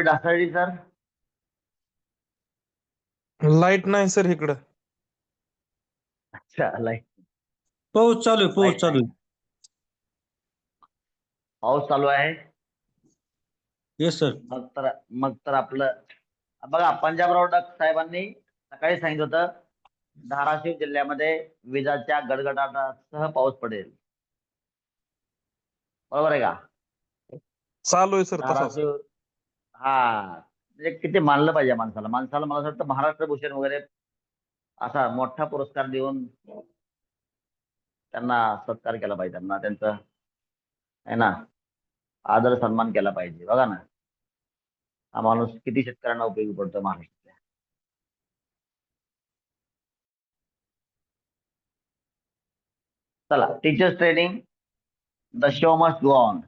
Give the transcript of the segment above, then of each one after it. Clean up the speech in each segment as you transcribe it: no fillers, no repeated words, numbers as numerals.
ढासळली sir. Light नाही sir इकडं. अच्छा, लाईट. पाऊस चालू आहे, पाऊस लाईट चालू नाही. आहे. पाऊस चालू आहे. Yes sir. मग तर आपलं बघा, पंजाबराव डक साहेबांनी सकाळी सांगितलं होतं धाराशिव जिल्ह्यामध्ये विजांच्या गडगडाटासह पाऊस पडेल. बरोबर आहे का? चालू आहे सर तसाच. धाराशिव. हा, म्हणजे किती मानलं पाहिजे माणसाला. माणसाला मला असं वाटतं महाराष्ट्र भूषण वगैरे असा मोठा पुरस्कार देऊन त्यांना सत्कार केला पाहिजे. त्यांना त्यांचं आहे ना आदर सन्मान केला पाहिजे. बघा ना, हा माणूस किती शेतकऱ्यांना उपयोगी पडतो महाराष्ट्रात. चला, teachers training, the show must go on.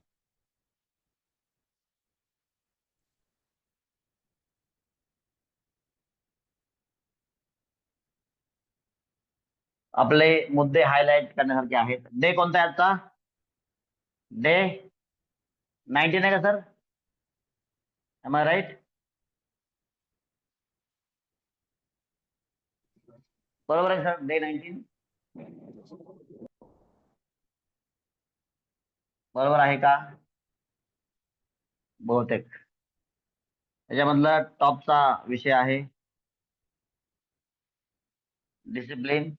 आपले मुद्दे हायलाइट करण्यासारखे आहेत. डे कोणता आहे आजचा? डे 19 आहे का सर? M I right? बरोबर आहे सर, डे 19. बरोबर आहे का? बहुतेक. त्याच्यामधला टॉपचा विषय आहे डिसिप्लिन,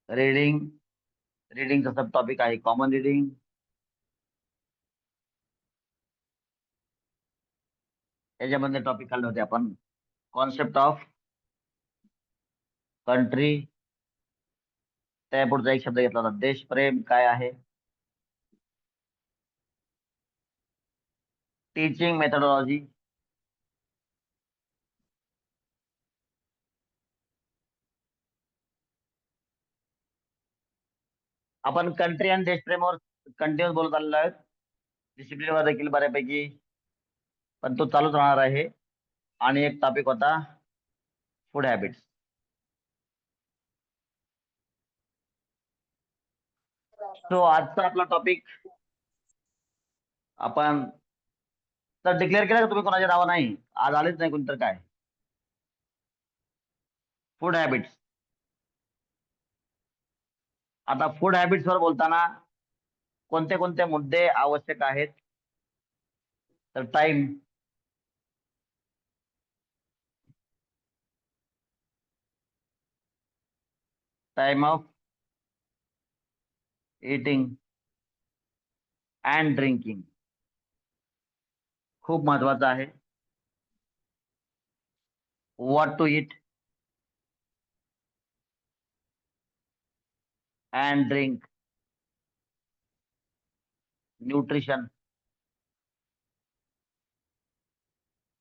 रीडिंग. रीडिंगचा सब टॉपिक आहे कॉमन रीडिंग. याच्यामधले टॉपिक काढले होते आपण कॉन्सेप्ट ऑफ कंट्री. त्यापुढचा एक शब्द घेतला होता देशप्रेम काय आहे. Teaching methodology. आपण कंट्री आणि देशप्रेमावर कंटिन्यूस बोलत आलेलो आहोत. डिसिप्लिनवर देखील बऱ्यापैकी, पण तो चालूच राहणार आहे. आणि एक टॉपिक होता फूड हॅबिट्स. सो आजचा आपला टॉपिक आपण तर डिक्लेअर केलं का तुम्ही? कोणाच्या नावा नाही आज आलेच नाही कोणी तर काय? Food habits. आता फूड हॅबिट्स वर बोलताना कोणते कोणते मुद्दे आवश्यक आहेत? तर time, time of eating and drinking खूप महत्वाचं आहे. What to eat and drink, nutrition.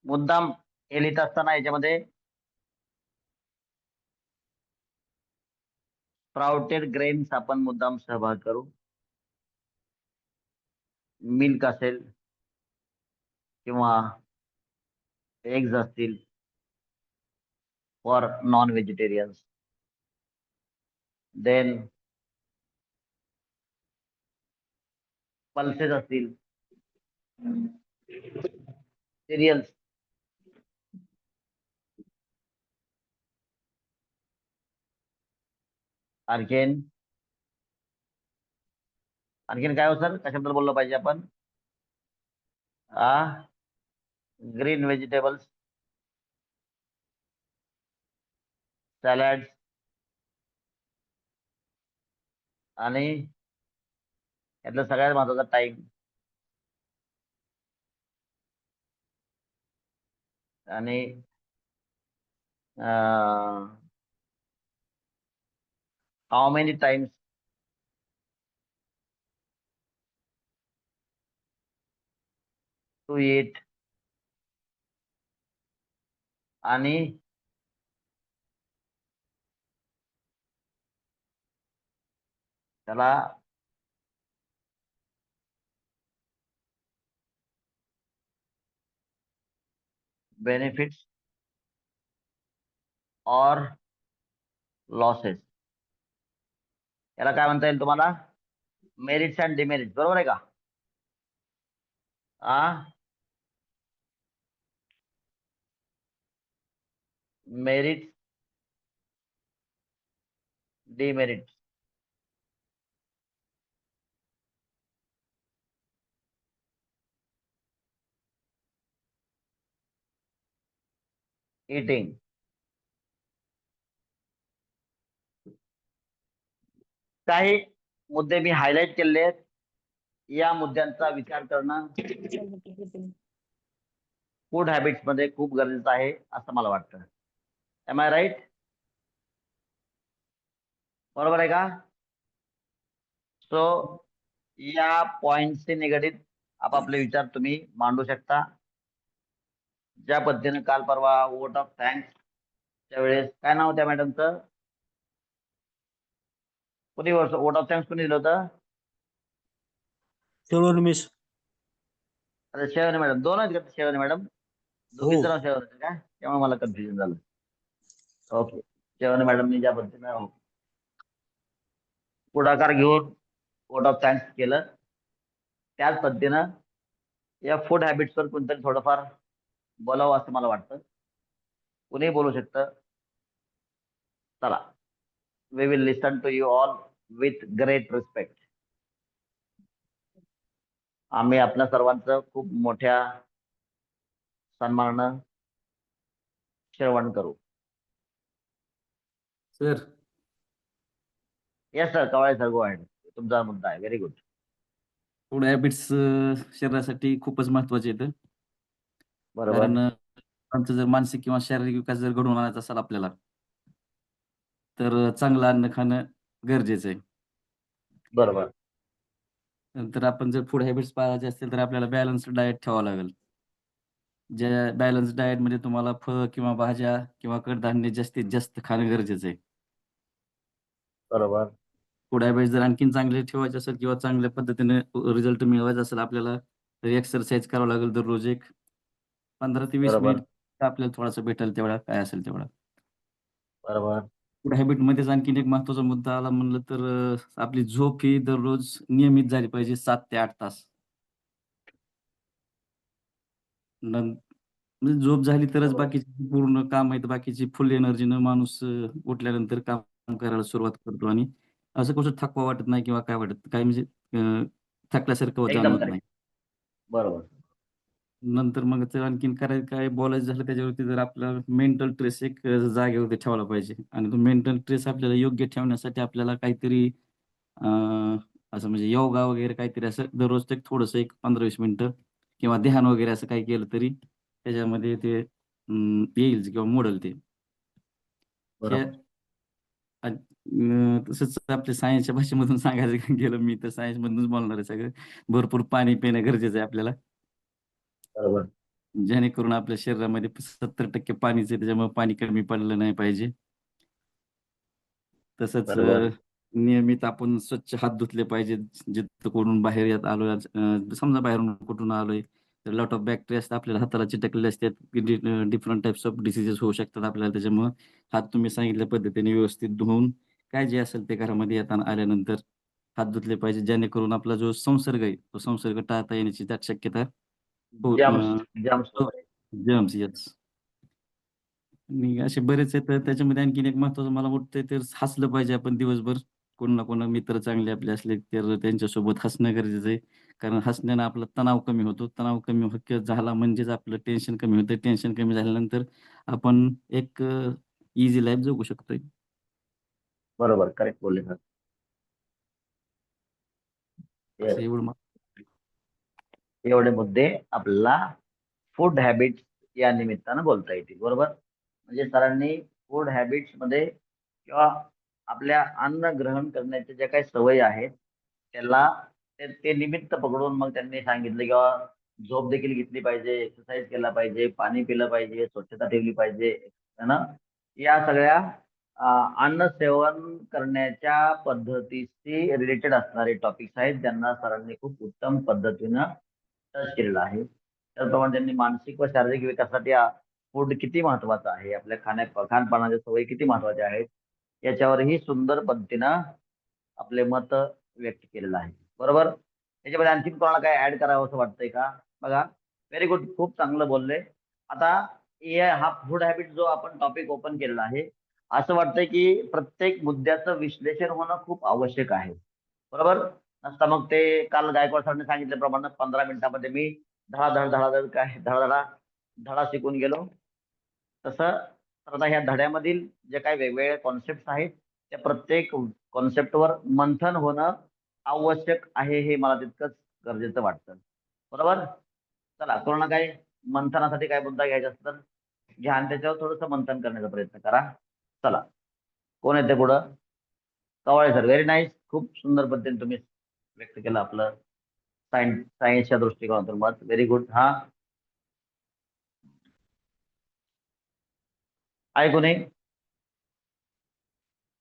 मुद्दाम हे लिहित असताना याच्यामध्ये स्प्राउटेड ग्रेन्स आपण मुद्दाम सहभाग करू. मिल्क असेल किंवा एग्ज असतील for non vegetarians. Then pulses असतील, सिरियल्स. आणखीन आणखीन काय हो सर, कशाबद्दल बोललं पाहिजे आपण? ग्रीन व्हेजिटेबल्स, सॅलॅड आणि यातलं सगळ्यात महत्वाचा टाइम. आणि how many times to eat. आणि त्याला बेनिफिट्स और लॉसेस, याला काय म्हणता येईल तुम्हाला? मेरिट्स अँड डिमेरिट्स, बरोबर आहे का? Merits, demerits. इटिंग. काही मुद्दे मी हायलाइट केले आहेत. या मुद्द्यांचा विचार करणं फूड हॅबिट्स मध्ये खूप गरजेचं आहे असं मला वाटतं. Am I right? बरोबर आहे का? सो या पॉइंटशी निगडीत आपापले विचार तुम्ही मांडू शकता. ज्या पद्धतीने काल परवा वोट ऑफ थँक्स च्या वेळेस, काय नाव त्या मॅडमचं? कुणी वोट ऑफ थँक्स कुणी दिलं होतं? शेवळून मिस. अरे शेवने मॅडम, दोन आहेत का शेवने मॅडम? हो. दोघीच नाव शेवने का? त्यामुळे मला कन्फ्युजन झालं. ओके. शेवने मॅडमनी ज्या पद्धतीनं पुढाकार घेऊन वोट ऑफ थँक्स केलं, त्याच पद्धतीनं या फूड हॅबिट्सवर कोणतरी थोडंफार बोलावं असं मला वाटतं. कुणीही बोलू शकतं. चला, we will listen to you all with great respect. आम्ही आपल्या सर्वांचं खूप मोठ्या सन्मानानं श्रवण करू. Sir, yes sir, Kawale sir, go ahead. तुमचा मुद्दा आहे. Very good. फूड हॅबिट्स शरीरासाठी खूपच महत्वाचे आहेत. बरोबर. कारण आमचं जर मानसिक किंवा शारीरिक विकास जर घडवून आणायचा असेल आपल्याला, तर चांगलं अन्न खाणं गरजेचं आहे. बरोबर. नंतर आपण जर फूड हॅबिट्स पाळायचे असतील तर आपल्याला बॅलन्स्ड डाएट ठेवावं लागेल. ज्या बॅलन्स्ड डाएटमध्ये तुम्हाला फळ किंवा भाज्या किंवा कडधान्य जास्तीत जास्त खाणं गरजेचं आहे. बरोबर. फूड हॅबिट्स जर आणखीन चांगले ठेवायचे असेल किंवा चांगल्या पद्धतीने रिझल्ट मिळवायचा असेल आपल्याला, तर एक्सरसाइज करावं लागेल दररोज एक 15 ते 20 बरोबर. मिनिट आपल्याला थोडासा भेटेल तेवढा, काय असेल तेवढा. बरोबर. फूड हॅबिटमध्येच आणखीन एक महत्त्वाचा मुद्दा आला म्हणलं तर आपली झोप ही दररोज नियमित झाली पाहिजे 7 ते 8 तास. म्हणजे झोप झाली तरच बरोबर. बाकीची पूर्ण काम आहेत, बाकीची फुल एनर्जीनं माणूस उठल्यानंतर काम करायला सुरुवात करतो आणि असं कसं थकवा वाटत नाही किंवा काय वाटत काय म्हणजे थकल्यासारखं एकदम जाणवत नाही. करेक्ट. बरोबर. नंतर मग तर आणखीन काय बोलायचं झालं त्याच्यावरती, जर आपला मेंटल ट्रेस एक जागेवरती ठेवला पाहिजे आणि तो मेंटल ट्रेस आपल्याला योग्य ठेवण्यासाठी आपल्याला काहीतरी असं म्हणजे योगा वगैरे काहीतरी असं दररोज ते थोडंसं एक 15-20 मिनिटं किंवा ध्यान वगैरे असं काही केलं तरी त्याच्यामध्ये ते येईल किंवा मोडेल ते. हे बरोबर. तसंच आपल्या सायन्सच्या भाषेमधून सांगायचं गेलं मी तर सायन्समधूनच बोलणार आहे सगळं. भरपूर पाणी पिणं गरजेचं आहे आपल्याला. बरोबर. जेणेकरून आपल्या शरीरामध्ये 70% पाणीच आहे, त्याच्यामुळे पाणी कमी पडलं नाही पाहिजे. तसंच बरोबर. नियमित आपण स्वच्छ हात धुतले पाहिजे. जिथं कुठून बाहेर येत आलोय, समजा बाहेरून कुठून आलोय, तर लॉट ऑफ बॅक्टेरिया असतात आपल्याला हाताला चिटकलेले असतात. डिफरंट टाइप्स ऑफ डिसीजेस होऊ शकतात आपल्याला. त्याच्यामुळं हात तुम्ही सांगितल्या पद्धतीने व्यवस्थित धुवून काय जे असेल ते घरामध्ये येताना आल्यानंतर हात धुतले पाहिजे, जेणेकरून आपला जो संसर्ग आहे तो संसर्ग टाळता येण्याची त्यात शक्यता जम्स. जम्स वगैरे. Germs yes. आणि असे बरेच आहेत. तर त्याच्यामध्ये आणखीन एक महत्त्वाचं मला वाटतंय, तर हसलं पाहिजे आपण दिवसभर. कोण ना कोण मित्र चांगले आपले असले तर त्यांच्यासोबत हसणं गरजेचं आहे. कारण हसण्यानं आपला तणाव कमी होतो. तणाव कमी झाला म्हणजेच आपलं टेन्शन कमी होतं. टेन्शन कमी झाल्यानंतर आपण एक ईझी लाईफ जगू शकतोय. बरोबर. करेक्ट बोलले सर. असं एवढं एवढे मुद्दे आपल्याला फूड हॅबिट्स या निमित्तानं बोलता येतील. बरोबर. म्हणजे सरांनी फूड हॅबिट्स मध्ये किंवा आपल्या अन्न ग्रहण करण्याच्या ज्या काही सवयी आहेत त्याला ते निमित्त पकडून मग त्यांनी सांगितलं किंवा झोप देखील घेतली पाहिजे, एक्सरसाइज केला पाहिजे, पाणी पिलं पाहिजे, स्वच्छता ठेवली पाहिजे, है ना. या सगळ्या अन्न सेवन करण्याच्या पद्धतीशी रिलेटेड असणारे टॉपिक्स आहेत, ज्यांना सरांनी खूप उत्तम पद्धतीनं टच केलेलं आहे. त्याचप्रमाणे त्यांनी मानसिक व शारीरिक विकासासाठी फूड किती महत्वाचं आहे, आपल्या खानपानाच्या सवयी किती महत्वाच्या आहेत, याच्यावरही सुंदर पद्धतीनं आपले मत व्यक्त केलेलं आहे. बरोबर. याच्यामध्ये आणखी कोणाला काय ऍड करावं असं वाटतंय का? बघा, व्हेरी गुड, खूप चांगलं बोलले. आता हा फूड हॅबिट जो आपण टॉपिक ओपन केलेला आहे, असं वाटतंय की प्रत्येक मुद्द्याचं विश्लेषण होणं खूप आवश्यक आहे. बरोबर. नसता मग ते काल गायकवाड सरांनी सांगितल्याप्रमाणे 15 मिनिटामध्ये मी धडाधड धडाधड काय धडा शिकून गेलो. तसं तर आता ह्या धड्यामधील जे काही वेगवेगळे कॉन्सेप्ट आहेत, त्या प्रत्येक कॉन्सेप्टवर मंथन होणं आवश्यक आहे, हे मला तितकंच गरजेचं वाटतं. बरोबर. चला, कोणाला काय मंथनासाठी काय मुद्दा घ्यायचा असेल तर घ्या आणि त्याच्यावर थोडंसं मंथन करण्याचा प्रयत्न करा. चला, कोण येते पुढं? Kawale sir, very nice. खूप सुंदर पद्धतीने तुम्ही व्यक्त केलं आपलं सायन्सच्या दृष्टिकोनातून मत. Very good. हा, आहे कोणी?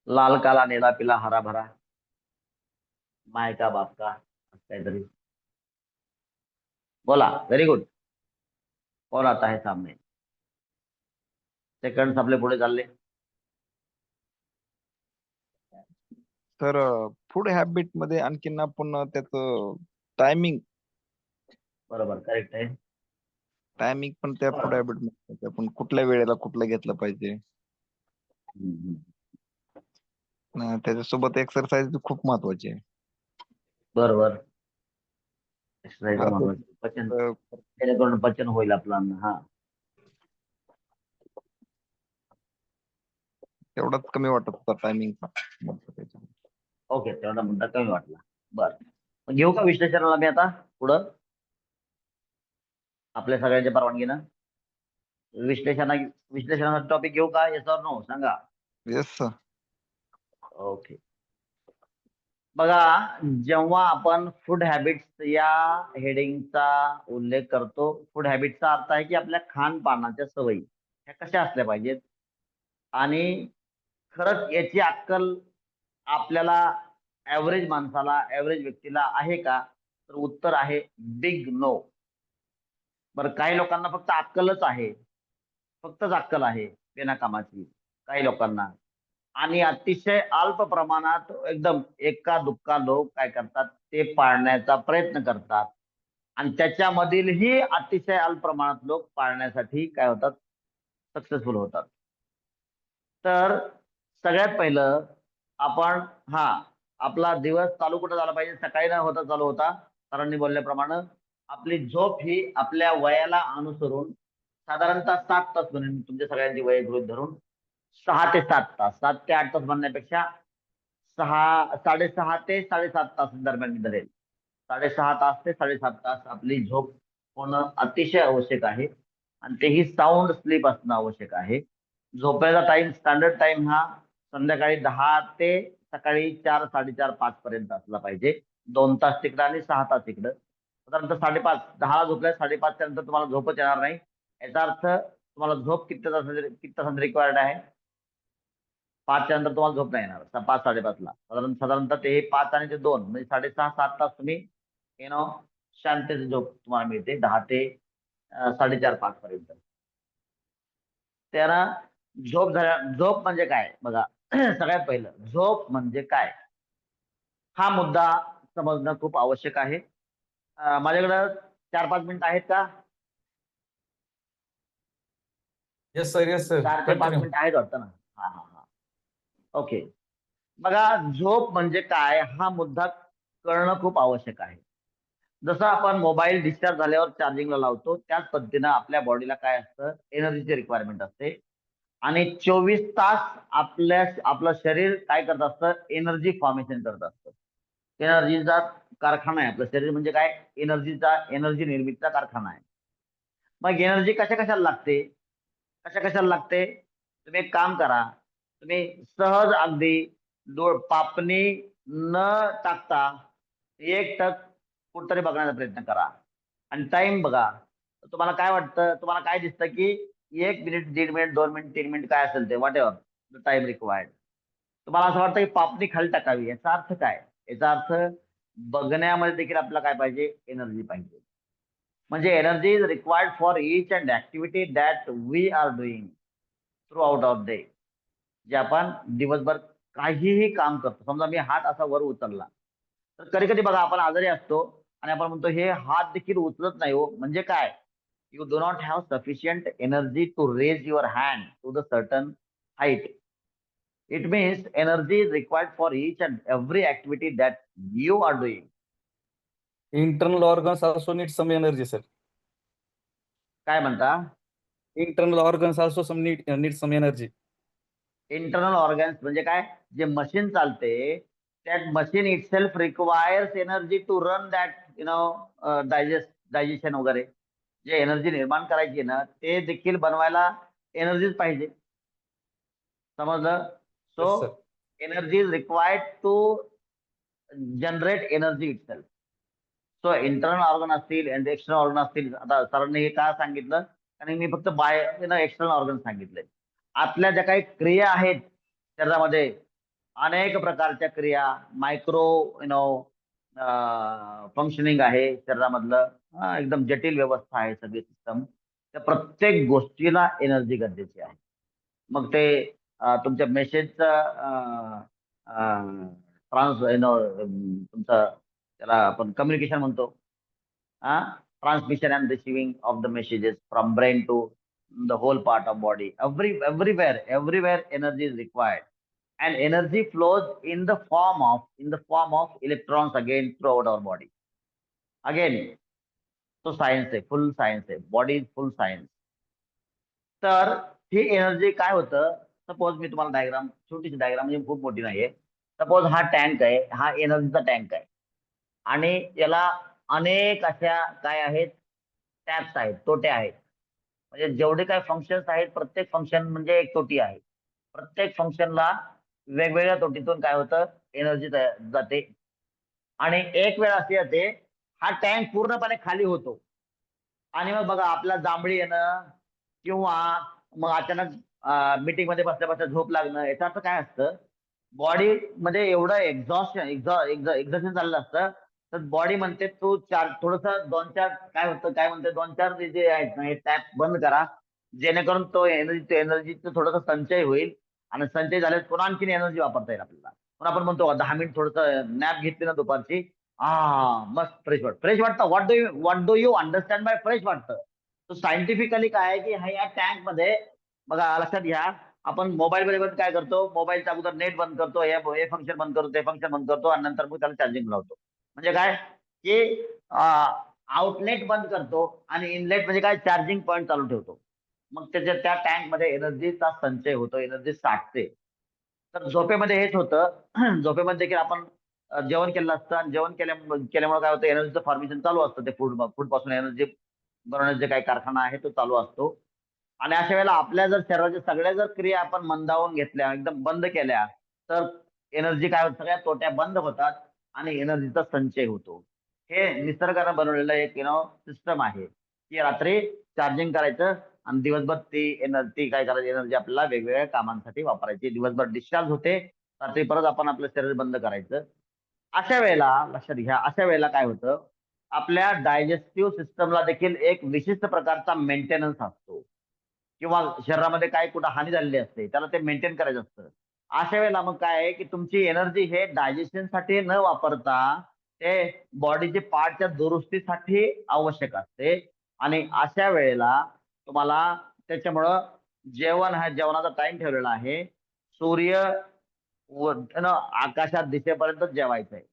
लाल काला नीला पिला हरा भरा, माय का बाप का, असं काहीतरी बोला. Very good. कौन आता है सामने? सेकंड आपले पुढे चालले. तर फूड हॅबिट मध्ये आणखीन आपण त्याचं टायमिंग बरोबर, करेक्ट आहे. पण त्या फूड हॅबिट मध्ये आपण कुठल्या वेळेला कुठलं घेतलं पाहिजे. हम्म. त्याच्यासोबत एक्सरसाइज खूप महत्वाची आहे. बरोबर. एक्सरसाइज हा, महत्वाची. पचन, तर जेणेकरून पचन होईल आपलं अन्न. हा, तेवढाच कमी वाटत होता टायमिंगचा. ओके, तेवढा मुद्दा कमी वाटला. बर, मग घेऊ का विश्लेषणाला मी आता पुढं आपल्या सगळ्यांच्या परवानगीनं? विश्लेषणाचा टॉपिक घेऊ का? येस ऑर नो सांगा. Yes sir. ओके. बघा, जेव्हा आपण फूड हॅबिट्स या हेडिंगचा उल्लेख करतो, फूड हॅबिटचा अर्थ आहे की आपल्या खानपानाच्या सवयी ह्या कशा असल्या पाहिजेत, आणि खरंच याची अक्कल आपल्याला, ऍव्हरेज माणसाला, ऍव्हरेज व्यक्तीला आहे का? तर उत्तर आहे बिग नो. बरं, काही लोकांना फक्त अक्कलच आहे, फक्तच अक्कल आहे बिनाकामाची काही लोकांना, आणि अतिशय अल्प प्रमाणात एकदम एका दुक्का लोक काय करतात, ते पाळण्याचा प्रयत्न करतात, आणि त्याच्यामधीलही अतिशय अल्प प्रमाणात लोक पाळण्यासाठी काय होतात, सक्सेसफुल होतात. तर सगळ्यात पहिलं आपण आपला दिवस चालू कुठं झाला पाहिजे? सकाळी न होता चालू होता सरांनी बोलल्याप्रमाणे आपली झोप ही आपल्या वयाला अनुसरून साधारणतः 7 तास, म्हणून तुमच्या सगळ्यांची वय गृहीत धरून 6 ते 7 तास, 7 ते 8 तास म्हणण्यापेक्षा 6.5 ते 7.5 तास दरम्यान मी धरेल. 6.5 तास ते 7.5 तास आपली झोप होणं अतिशय आवश्यक आहे, आणि तेही साऊंड स्लीप असणं आवश्यक आहे. झोपायचा टाइम, स्टँडर्ड टाइम हा संध्याकाळी 10 ते सकाळी 4, 4:30, 5 पर्यंत असला पाहिजे. 2 तास तिकडं आणि 6 तास इकडं. साधारणतः 5:30, 10 झोपल्या 5:30 च्या नंतर तुम्हाला झोपच येणार नाही. याचा अर्थ तुम्हाला झोप किती तासांची रिक्वायर्ड आहे? 5 च्या नंतर तुम्हाला झोप नाही येणार. 5, 5:30 ला साधारणतः ते 5 आणि ते 2 म्हणजे 6.5, 7 तास तुम्ही शांततेची झोप तुम्हाला मिळते 10 ते 4:30, 5 पर्यंत. त्याला झोप म्हणजे काय बघा. सगळ्यात पहिलं, झोप म्हणजे काय हा मुद्दा समजणं खूप आवश्यक आहे. माझ्याकडं 4-5 मिनिटं आहेत का? Yes sir, yes sir. 4 ते 5 मिनिटं आहेत वाटतं ना? हा. ओके. बघा, झोप म्हणजे काय हा मुद्दा कळणं खूप आवश्यक आहे. जसं आपण मोबाईल डिस्चार्ज झाल्यावर चार्जिंगला लावतो, त्याच पद्धतीनं आपल्या बॉडीला काय असतं, एनर्जीची रिक्वायरमेंट असते, आणि 24 तास आपलं शरीर काय करत असतं, एनर्जी फॉर्मेशन करत असतं. एनर्जीचा कारखाना आहे आपलं शरीर. म्हणजे काय? एनर्जी निर्मितीचा कारखाना आहे. मग एनर्जी कशाला लागते? तुम्ही एक काम करा, तुम्ही सहज अगदी पापणी न टाकता एकटक कुठतरी बघण्याचा प्रयत्न करा, आणि टाइम बघा. तुम्हाला काय वाटतं, तुम्हाला काय दिसतं की 1 मिनिट, 1.5 मिनिट, 2 मिनिट, 3 मिनिट काय असेल ते व्हॉट एव्हर टाइम रिक्वायर्ड, तुम्हाला असं वाटतं की पापणी खाली टाकावी. याचा अर्थ काय? याचा अर्थ बघण्यामध्ये देखील आपल्याला काय पाहिजे? एनर्जी पाहिजे. म्हणजे energy is required for each and activity that we are doing throughout of day. जे आपण दिवसभर काहीही काम करतो, समजा मी हात असा वर उचलला, तर कधी कधी बघा आपण आजारी असतो आणि आपण म्हणतो हे हात देखील उचलत नाही हो, म्हणजे काय? You do not have sufficient energy to raise your hand to the certain height. It means energy is required for each and every activity that you are doing. Internal organs also need some energy, sir. काय म्हणता? Internal organs also need some energy. Internal organs म्हणजे काय? जे machine चालते that machine itself requires energy to run that digestion वगैरे जे energy निर्माण करायची ना ते देखील बनवायला एनर्जीच पाहिजे. समजलं? So Yes, sir. Energy is required to generate energy itself. So internal organ असतील एक्सटर्नल ऑर्गन असतील. आता सरांनी हे का सांगितलं? कारण मी फक्त एक्सटर्नल ऑर्गन सांगितले. आपल्या ज्या काही क्रिया आहेत शरीरामध्ये अनेक प्रकारच्या क्रिया मायक्रो फंक्शनिंग आहे शरीरामधलं. एकदम जटिल व्यवस्था आहे सगळी सिस्टम. त्या प्रत्येक गोष्टीला एनर्जी गरजेची आहे. मग ते तुमच्या मेसेजचं तुमचं त्याला आपण कम्युनिकेशन म्हणतो. Transmission and receiving of the messages from brain to the whole part of body. Everywhere energy is required, and energy flows in the form of electrons again throughout our body. Again, so science आहे, फुल science आहे. Body is full science. तर ही energy काय होतं? Suppose मी तुम्हाला diagram, छोटीशी diagram म्हणजे खूप मोठी नाहीये. सपोज हा टँक आहे, हा एनर्जीचा टँक आहे आणि याला अनेक अशा काय आहेत? टॅप्स आहेत, तोटे आहेत. म्हणजे जेवढे काही फंक्शन्स आहेत प्रत्येक फंक्शन म्हणजे एक तोटी आहे. प्रत्येक फंक्शनला वेगवेगळ्या तोटीतून काय होतं? एनर्जी जाते. आणि एक वेळ अशी येते हा टँक पूर्णपणे खाली होतो आणि मग बघा आपला जांभळी येणं किंवा मग अचानक मीटिंग मध्ये बसल्या बसल्या झोप लागणं. याचा अर्थ काय असतं? बॉडी मध्ये एवढं एक्झॉशन चाललं असतं तर बॉडी म्हणते तू थोडस 2-4 काय होतं काय म्हणते 2-4 जे आहेत ना हे टॅप बंद करा जेणेकरून तो एनर्जीचा थोडासा संचय होईल आणि संचय झाल्यास पुन्हा आणखीन एनर्जी वापरता येईल आपल्याला. पण आपण म्हणतो 10 मिनिट थोडस नॅप घेतली ना दुपारची, मस्त फ्रेश वाटतं. What do you understand by fresh वाटतं? तो सायंटिफिकली काय आहे की या टँक मध्ये बघा लक्षात घ्या. आपण मोबाईल मध्ये काय करतो? मोबाईलच्या अगोदर नेट बंद करतो, हे फंक्शन बंद करतो, ते फंक्शन बंद करतो आणि नंतर मग त्याला चार्जिंग लावतो. म्हणजे काय की आउटलेट बंद करतो आणि इनलेट म्हणजे काय चार्जिंग पॉईंट चालू ठेवतो. मग त्या टँक मध्ये एनर्जीचा संचय होतो, एनर्जी साठते. तर झोपेमध्ये हेच होतं. झोपेमध्ये देखील आपण जेवण केलं असतं आणि जेवण केल्यामुळे काय होतं? एनर्जीचं फॉर्मेशन चालू असतं. ते फूड पासून एनर्जी बनवण्याचे काही कारखाना आहे तो चालू असतो. आणि अशा वेळेला आपल्या जर शरीराच्या सगळ्या जर क्रिया आपण मंदावून घेतल्या, एकदम बंद केल्या तर एनर्जी काय होतं? सगळ्या तोट्या बंद होतात आणि एनर्जीचा संचय होतो. हे निसर्गानं बनवलेलं एक सिस्टम आहे की रात्री चार्जिंग करायचं आणि दिवसभर ती काय करायची? एनर्जी आपल्याला वेगवेगळ्या कामांसाठी वापरायची. दिवसभर डिस्चार्ज होते, रात्री परत आपण आपलं शरीर बंद करायचं. अशा वेळेला लक्षात घ्या, अशा वेळेला काय होतं? आपल्या डायजेस्टिव्ह सिस्टमला देखील एक विशिष्ट प्रकारचा मेंटेनन्स असतो किंवा शरीरामध्ये काय कुठं हानी झालेली असते त्याला ते मेंटेन करायचं असतं. अशा वेळेला मग काय आहे की तुमची एनर्जी हे डायजेशनसाठी न वापरता ते बॉडीचे पार्टच्या दुरुस्तीसाठी आवश्यक असते. आणि अशा वेळेला तुम्हाला त्याच्यामुळं जेवणाचा टाइम ठेवलेला आहे. सूर्य आकाशात दिसेपर्यंत जेवायचं आहे.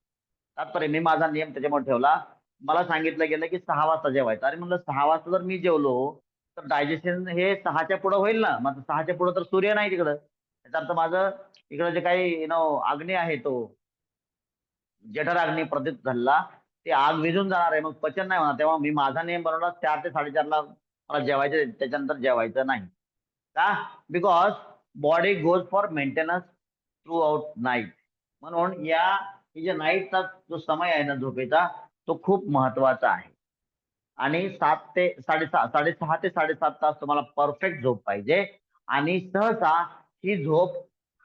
तात्पर्य मी माझा नियम त्याच्यामुळे ठेवला. मला सांगितलं गेलं की 6 वाजता जेवायचं. अरे म्हणलं 6 वाजता जर मी जेवलो तर डायजेशन हे 6च्या पुढे होईल ना. मग 6च्या पुढे तर सूर्य नाही तिकडं. त्याचा अर्थ माझं इकडं जे काही अग्नी आहे तो जठराग्नी प्रदीप झाला ते आग विझून जाणार आहे. मग पचन नाही होणार. तेव्हा मी माझा नियम बनवला 4 ते 4:30ला मला जेवायचं, त्याच्यानंतर जेवायचं नाही. का? Because body goes for maintenance through out night. म्हणून ही जे नाईटचा जो समय आहे ना झोपेचा तो खूप महत्वाचा आहे. आणि 7 ते 6:30 6:30 ते 7:30 तास तुम्हाला परफेक्ट झोप पाहिजे. आणि सहसा ही झोप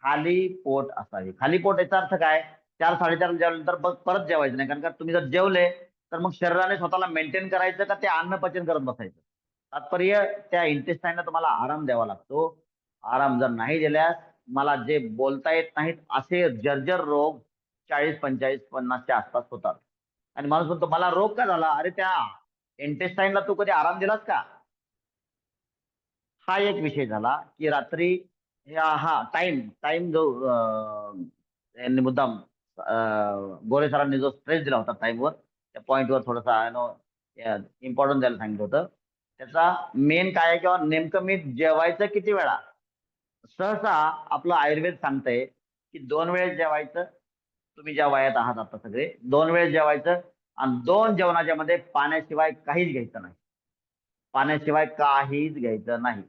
खाली पोट असावी. खाली पोट याचा अर्थ काय? 4-4:30 जेवल्यानंतर परत जेवायचं नाही. कारण का तुम्ही जर जेवले तर मग शरीराने स्वतःला मेंटेन करायचं का ते अन्न पचन करत बसायचं? तात्पर्य त्या इंटेस्टाईनला तुम्हाला आराम द्यावा लागतो. आराम जर नाही दिल्यास मला जे बोलता येत नाहीत असे जर्जर रोग 40, 45, 50च्या आसपास होतात. आणि माणूस म्हणतो मला रोग का झाला? अरे त्या इंटेस्टाईनला तू कधी आराम दिलास का? हा एक विषय झाला की रात्री हा टाइम टाइम जो यांनी मुद्दाम गोरे सरांनी जो स्ट्रेस दिला होता टाइमवर, त्या पॉइंटवर थोडासा इम्पॉर्टन्स द्यायला सांगितलं होतं. त्याचा मेन काय आहे किंवा नेमकं मी जेवायचं किती वेळा? सहसा आपलं आयुर्वेद सांगतंय की 2 वेळेस जेवायचं. तुम्ही ज्या वयात आहात आता सगळे 2 वेळेस जेवायचं आणि 2 जेवणाच्या मध्ये पाण्याशिवाय काहीच घ्यायचं नाही. पाण्याशिवाय काहीच घ्यायचं नाही.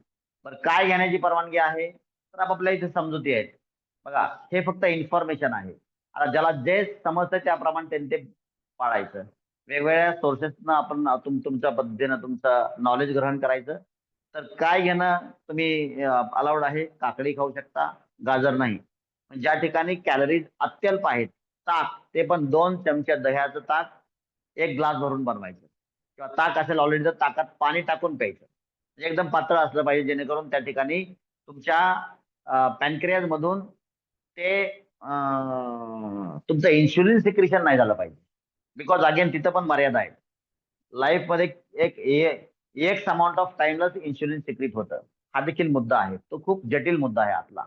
बरं काय घेण्याची परवानगी आहे? तर आपल्या इथे समजुती आहेत. बघा हे फक्त इन्फॉर्मेशन आहे. आता ज्याला जे समजतं त्याप्रमाणे त्यांनी ते पाळायचं. वेगवेगळ्या सोर्सेसनं आपण तुमच्या पद्धतीनं तुमचं नॉलेज ग्रहण करायचं. तर काय घेणं तुम्ही अलाउड आहे? काकडी खाऊ शकता, गाजर नाही. ज्या ठिकाणी कॅलरीज अत्यल्प आहेत, ताक ते पण 2 चमचे दह्याचं ताक 1 ग्लास भरून बनवायचं किंवा ताक असेल ऑलरेडी तर ताकात पाणी टाकून प्यायचं. म्हणजे एकदम पातळ असलं पाहिजे जेणेकरून त्या ठिकाणी तुमच्या पॅनक्रियाज मधून ते तुमचं इन्शुलिन सिक्रेशन नाही झालं पाहिजे. बिकॉज अगेन तिथं पण मर्यादा आहे. लाईफ मध्ये एक अमाऊंट ऑफ टाइमलाच इन्शुलिन सिक्रेट होतं. हा देखील मुद्दा आहे. तो खूप जटिल मुद्दा आहे आतला.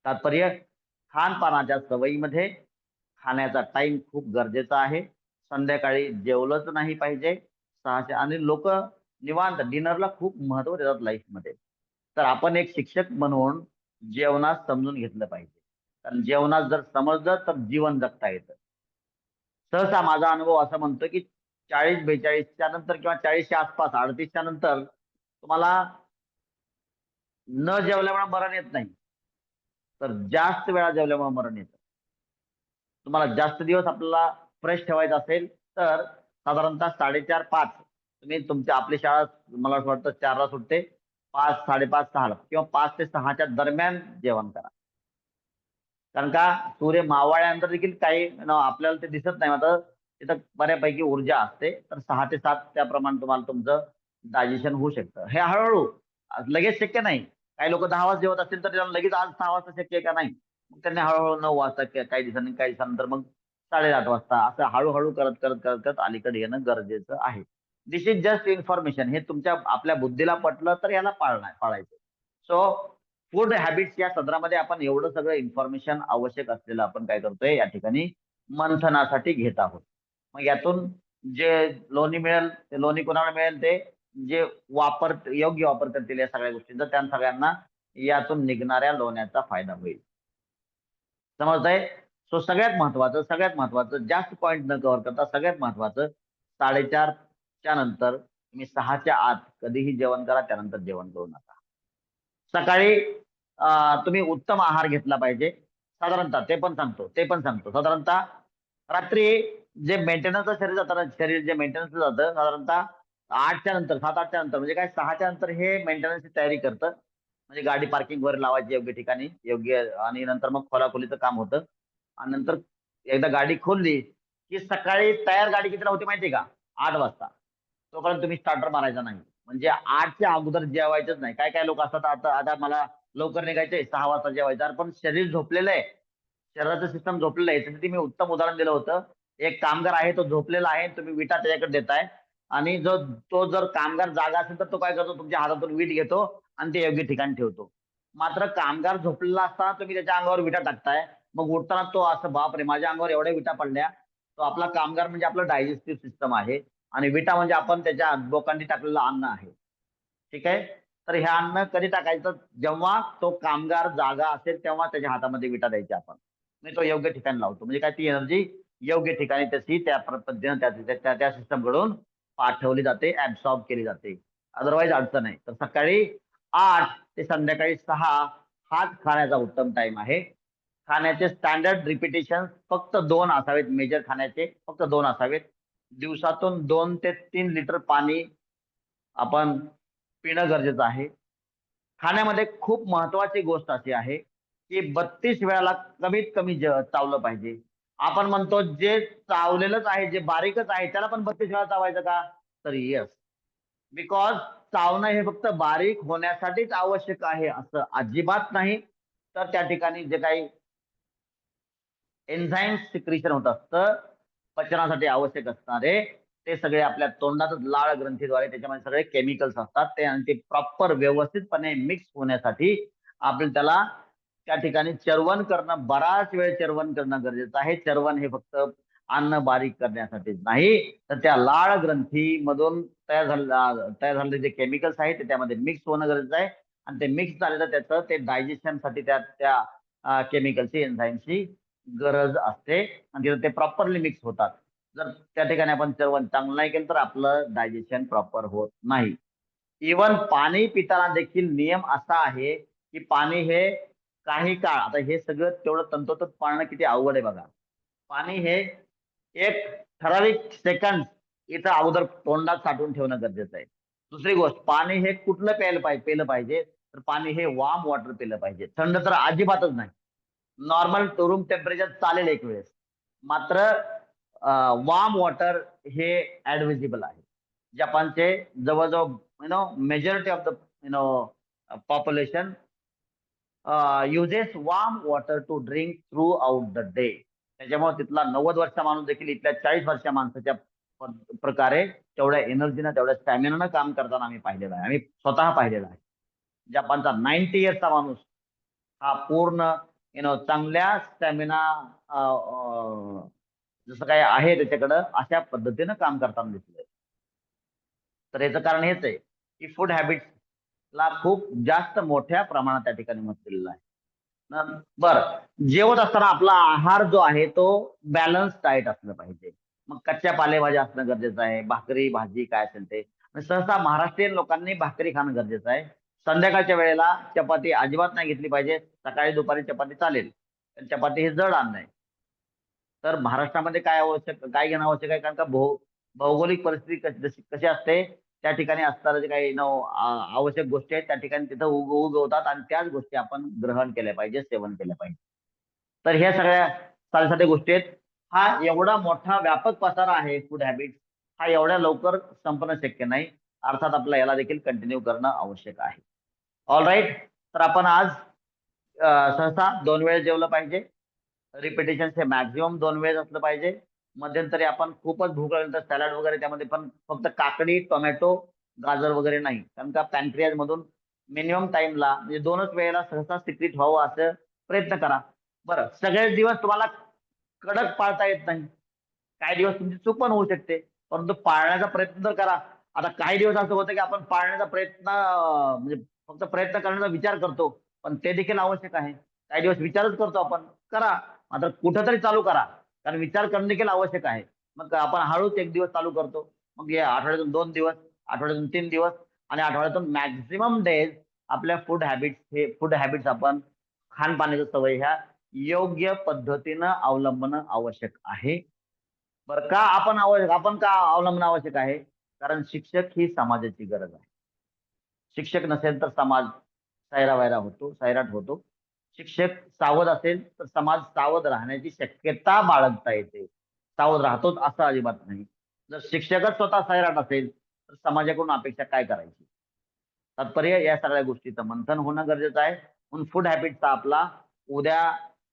तात्पर्य खानपानाच्या सवयीमध्ये खाण्याचा टाइम खूप गरजेचा आहे. संध्याकाळी जेवलंच नाही पाहिजे 6च्या आणि लोक निवांत डिनरला खूप महत्व देतात लाईफमध्ये. तर आपण एक शिक्षक म्हणून जेवणात समजून घेतलं पाहिजे. कारण जेवणात जर समजलं तर जीवन जगता येतं. सहसा माझा अनुभव असा म्हणतो की 40-42च्या नंतर किंवा 40च्या आसपास 38च्या नंतर तुम्हाला न जेवल्यामुळे मरण येत नाही, तर जास्त वेळा जेवल्यामुळे मरण येतं. तुम्हाला जास्त दिवस आपल्याला फ्रेश ठेवायचं असेल तर साधारणतः 4:30-5 तुम्ही तुमच्या आपली शाळा मला असं वाटतं 4ला सुटते, 5, 5:30, 6ला किंवा 5 ते 6च्या दरम्यान जेवण करा. कारण का सूर्य मावळल्यानंतर देखील काही आपल्याला ते दिसत नाही मात्र तिथं बऱ्यापैकी ऊर्जा असते. तर 6 ते 7 त्याप्रमाणे तुम्हाला तुमचं डायजेशन होऊ शकतं. हे हळूहळू लगेच शक्य नाही. काही लोक 10 वाजता जेवत असतील तर त्यांना लगेच आज 6 वाजता शक्य आहे का? नाही. मग त्यांनी हळूहळू 9 वाजता काही दिवसांनी काही दिवसानंतर मग 8:30 वाजता असं हळूहळू करत करत करत करत अलीकडे येणं गरजेचं आहे. दिस इज जस्ट इन्फॉर्मेशन. हे तुमच्या आपल्या बुद्धीला पटलं तर याला पाळायचं. सो फूड हॅबिट्स या सदरामध्ये आपण एवढं सगळं इन्फॉर्मेशन आवश्यक असलेलं आपण काय करतोय या ठिकाणी मंथनासाठी घेत आहोत. मग यातून जे लोणी मिळेल ते लोणी कोणाला मिळेल ते जे योग्य वापर करतील या सगळ्या गोष्टींचा त्या सगळ्यांना यातून निघणाऱ्या लोण्याचा फायदा होईल. समजतंय? सो सगळ्यात महत्वाचं जास्त पॉईंट न कव्हर करता सगळ्यात महत्वाचं 4:30च्या नंतर तुम्ही 6च्या आत कधीही जेवण करा, त्यानंतर जेवण करू नका. सकाळी तुम्ही उत्तम आहार घेतला पाहिजे. साधारणतः ते पण सांगतो साधारणतः रात्री जे मेंटेनन्सचं शरीर जातं ना, शरीर जे मेंटेनन्स जातं साधारणतः 8च्या नंतर 7-8च्या नंतर म्हणजे काय 6च्या नंतर हे मेंटेनन्सची तयारी करतं. म्हणजे गाडी पार्किंग वर लावायची योग्य ठिकाणी योग्य आणि नंतर मग खोलाखोलीचं काम होतं. आणि नंतर एकदा गाडी खोलली की सकाळी तयार गाडी कितीला होती माहिती आहे का? 8 वाजता. तोपर्यंत तुम्ही स्टार्टर मारायचा नाही. म्हणजे 8च्या अगोदर जेवायचंच नाही. काय काय लोक असतात आता मला लवकर निघायचंय 6 वाजता जेवायचं. पण शरीर झोपलेलं आहे. शरीराचं सिस्टम झोपलेलं आहे. त्यासाठी मी उत्तम उदाहरण दिलं होतं. एक कामगार आहे तो झोपलेला आहे. तुम्ही विटा त्याच्याकडे देताय आणि तो जर कामगार जागा असेल तर तो काय करतो तुमच्या हातातून वीट घेतो आणि ते योग्य ठिकाणी ठेवतो. मात्र कामगार झोपलेला असताना तुम्ही त्याच्या अंगावर विटा टाकताय. मग उठताना तो असं बापरे माझ्या अंगावर एवढ्या विटा पडल्या. तो आपला कामगार म्हणजे आपलं डायजेस्टिव्ह सिस्टम आहे आणि विटा म्हणजे आपण त्याच्या बोकांडी टाकलेलं अन्न आहे. ठीक आहे. तर हे अन्न कधी टाकायचं? जेव्हा तो कामगार जागा असेल तेव्हा त्याच्या हातामध्ये विटा द्यायची आपण. म्हणजे तो योग्य ठिकाणी लावतो. म्हणजे काय ती एनर्जी योग्य ठिकाणी त्या पद्धतीने त्या सिस्टम कडून पाठवली जाते, ऍब्सॉर्ब केली जाते. अदरवाईज अडचण आहे. तर सकाळी 8 ते संध्याकाळी 6 हाच खाण्याचा उत्तम टाइम आहे. खाण्याचे स्टँडर्ड रिपिटेशन फक्त 2 असावेत. मेजर खाण्याचे फक्त 2 असावेत. दिवसातून 2 ते 3 लिटर पाणी आपण पिणं गरजेचं आहे. खाण्यामध्ये खूप महत्वाची गोष्ट अशी आहे की 32 वेळाला कमीत कमी चावलं पाहिजे. आपण म्हणतो जे चावलेलंच आहे जे बारीकच आहे त्याला पण 32 वेळा चावायचं का? तर येस. बिकॉज चावणं हे फक्त बारीक होण्यासाठीच आवश्यक आहे असं अजिबात नाही. तर त्या ठिकाणी जे काही एन्झाईम सिक्रिशन होत असतं. पचनासाठी आवश्यक असणारे ते सगळे आपल्या तोंडातच लाळ ग्रंथीद्वारे त्याच्यामध्ये सगळे केमिकल्स असतात ते, आणि ते प्रॉपर व्यवस्थितपणे मिक्स होण्यासाठी आपल्याला त्याला त्या ठिकाणी चर्वण करणं, बराच वेळ चर्वण करणं गरजेचं आहे. चर्वण हे फक्त अन्न बारीक करण्यासाठीच नाही, तर त्या लाळ ग्रंथी मधून तयार झालेले जे केमिकल्स आहेत ते त्यामध्ये मिक्स होणं गरजेचं आहे. आणि ते मिक्स झालेलं त्याचं ते डायजेशनसाठी त्या केमिकलची, एन्झाईमची गरज असते, आणि तिथे ते प्रॉपरली मिक्स होतात. जर त्या ठिकाणी आपण चर्वण चांगलं नाही केलं तर आपलं डायजेशन प्रॉपर होत नाही. इवन पाणी पिताना देखील नियम असा आहे की पाणी हे काही काळ, आता हे सगळं तेवढं तंतोतंत पाळणं किती अवघड आहे बघा. पाणी हे एक ठराविक सेकंद इथं अगोदर तोंडात साठवून ठेवणं गरजेचं आहे. दुसरी गोष्ट, पाणी हे कुठलं पेलं पाहिजे तर पाणी हे वार्म वॉटर पिलं पाहिजे. थंड तर अजिबातच नाही. नॉर्मल रूम टेम्परेचर चालेल एक वेळेस, मात्र वार्म वॉटर हे ऍडव्हिजिबल आहे. जपानचे जवळजवळ majority of the population uses warm water to drink throughout the day. त्याच्यामुळे तिथला 90 वर्षा माणूस देखील इथल्या 40 वर्षा माणसाच्या प्रकारे तेवढ्या एनर्जीनं, तेवढ्या स्टॅमिनानं काम करताना आम्ही पाहिलेलं आहे. आम्ही स्वतः पाहिलेलं आहे. जपानचा 90 इयर्सचा माणूस हा पूर्ण चांगल्या स्टॅमिना जसं काय आहे त्याच्याकडं, अशा पद्धतीनं काम करताना दिसलंय. तर याचं कारण हेच आहे की फूड हॅबिट्सला खूप जास्त मोठ्या प्रमाणात त्या ठिकाणी मत दिलेलं आहे. बरं, जेवत असताना आपला आहार जो आहे तो बॅलन्स डाएट असलं पाहिजे. मग कच्च्या पालेभाज्या असणं गरजेचं आहे, भाकरी भाजी काय असेल ते. आणि सहसा महाराष्ट्रीयन लोकांनी भाकरी खाणं गरजेचं आहे. संध्याकाळच्या वेळेला चपाती अजिबात नाही घेतली पाहिजे. सकाळी दुपारी चपाती चालेल, पण चपाती हे जड अन्न आहे. तर महाराष्ट्रामध्ये काय घेणं आवश्यक आहे, कारण का भौगोलिक परिस्थिती कशी असते, त्या ठिकाणी असणाऱ्या जे काही आवश्यक गोष्टी आहेत त्या ठिकाणी तिथं उगवतात, आणि त्याच गोष्टी आपण ग्रहण केल्या पाहिजे, सेवन केलं पाहिजे. तर ह्या सगळ्या साध्या गोष्टी आहेत. हा एवढा मोठा व्यापक पसारा आहे फूड हॅबिट, हा एवढ्या लवकर संपणं शक्य नाही. अर्थात आपल्याला याला देखील कंटिन्यू करणं आवश्यक आहे. All right. तर आपण आज सहसा 2 वेळ जेवलं पाहिजे. रिपिटेशन हे मॅक्झिमम 2 वेळेस असलं पाहिजे. मध्यंतरी आपण खूपच भूक लागली तर सॅलड वगैरे, त्यामध्ये पण फक्त काकडी, टोमॅटो, गाजर वगैरे नाही, कारण का पॅन्क्रियाज मधून मिनिमम टाइमला म्हणजे 2च वेळेला सहसा सिक्रीट व्हावं असं प्रयत्न करा. बरं, सगळेच दिवस तुम्हाला कडक पाळता येत नाही. काही दिवस तुमची चूक पण होऊ शकते, परंतु पाळण्याचा प्रयत्न तर करा. आता काही दिवस असं होतं की आपण पाळण्याचा प्रयत्न म्हणजे फक्त प्रयत्न करण्याचा विचार करतो, पण ते देखील आवश्यक आहे. काही दिवस विचारच करतो आपण, करा मात्र कुठंतरी चालू करा, कारण विचार करणं देखील आवश्यक आहे. मग आपण हळूच 1 दिवस चालू करतो, मग या आठवड्यातून 2 दिवस, आठवड्यातून 3 दिवस, आणि आठवड्यातून मॅक्झिमम डेज आपल्या फूड हॅबिट्स आपण खानपानाच्या सवयी ह्या योग्य पद्धतीनं अवलंबणं आवश्यक आहे. बरं, आपण का अवलंबणं आवश्यक आहे, कारण शिक्षक ही समाजाची गरज आहे. शिक्षक नसेल तर समाज सैराट होतो. शिक्षक सावध असेल तर समाज सावध राहण्याची शक्यता बाळगता येते. सावध राहतोच असं अजिबात नाही. जर शिक्षकच स्वतः सैराट असेल तर समाजाकडून अपेक्षा काय करायची. तात्पर्य या सगळ्या गोष्टीचं मंथन होणं गरजेचं आहे. म्हणून फूड हॅबिटचा आपला उद्या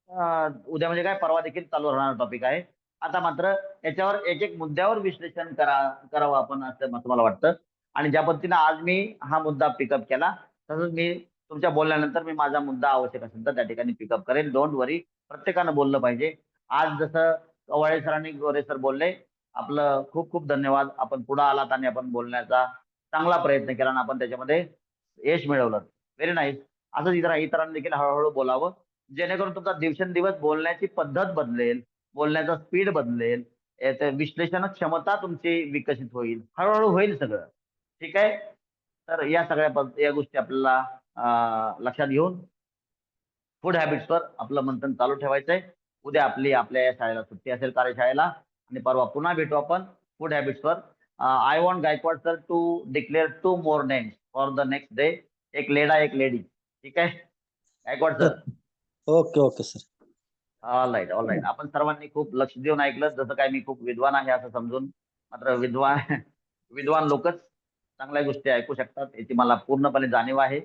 म्हणजे काय, परवा देखील चालू राहणारा टॉपिक आहे. आता मात्र याच्यावर एक मुद्द्यावर विश्लेषण करावं आपण असं मला वाटतं. आणि ज्या पद्धतीनं आज मी हा मुद्दा पिकअप केला, तसंच मी तुमच्या बोलल्यानंतर मी माझा मुद्दा आवश्यक असेल तर त्या ठिकाणी पिकअप करेल. डोंट वरी, प्रत्येकानं बोललं पाहिजे. आज जसं कवाळे सरांनी, गोरे सर बोलले, आपलं खूप खूप धन्यवाद. आपण पुढे आलात आणि आपण बोलण्याचा चांगला प्रयत्न केला आणि आपण त्याच्यामध्ये यश मिळवलं. Very nice. असंच इतरांनी देखील हळूहळू बोलावं, जेणेकरून तुमचा दिवसेंदिवस बोलण्याची पद्धत बदलेल, बोलण्याचा स्पीड बदलेल, विश्लेषण क्षमता तुमची विकसित होईल, हळूहळू होईल सगळं. ठीक आहे. तर या गोष्टी आपल्याला लक्षात घेऊन फूड हॅबिट्सवर आपलं मंथन चालू ठेवायचंय. उद्या आपल्या या शाळेला सुट्टी असेल, कार्यशाळेला, आणि परवा पुन्हा भेटू आपण फूड हॅबिट्सवर. I want Gaikwad sir to declare 2 more names for the next day. एक लेडा, एक लेडी. ठीक आहे Gaikwad sir? Okay okay sir. All right. आपण सर्वांनी खूप लक्ष देऊन ऐकलं, जसं काय मी खूप विद्वान आहे असं समजून. मात्र विद्वान लोकच चांगल्या गोष्टी ऐकू शकतात याची मला पूर्णपणे जाणीव आहे.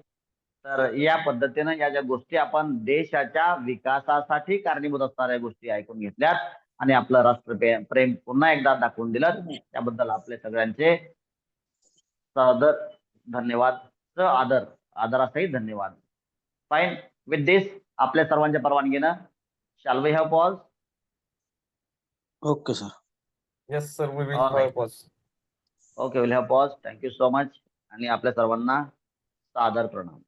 तर या पद्धतीनं या ज्या गोष्टी आपण देशाच्या विकासासाठी कारणीभूत असणाऱ्या गोष्टी ऐकून घेतल्यात आणि आपलं राष्ट्रप्रेम पुन्हा एकदा दाखवून दिलं, त्याबद्दल आपले सगळ्यांचे सादर धन्यवाद. आदरासहित धन्यवाद. फाईन. विथ दिस आपल्या सर्वांच्या परवानगीनं shall we have pause? Okay sir. Yes sir, we will All right. Pause. Okay, will have pause. Thank you so much. आणि आपल्या सर्वांना सादर प्रणाम.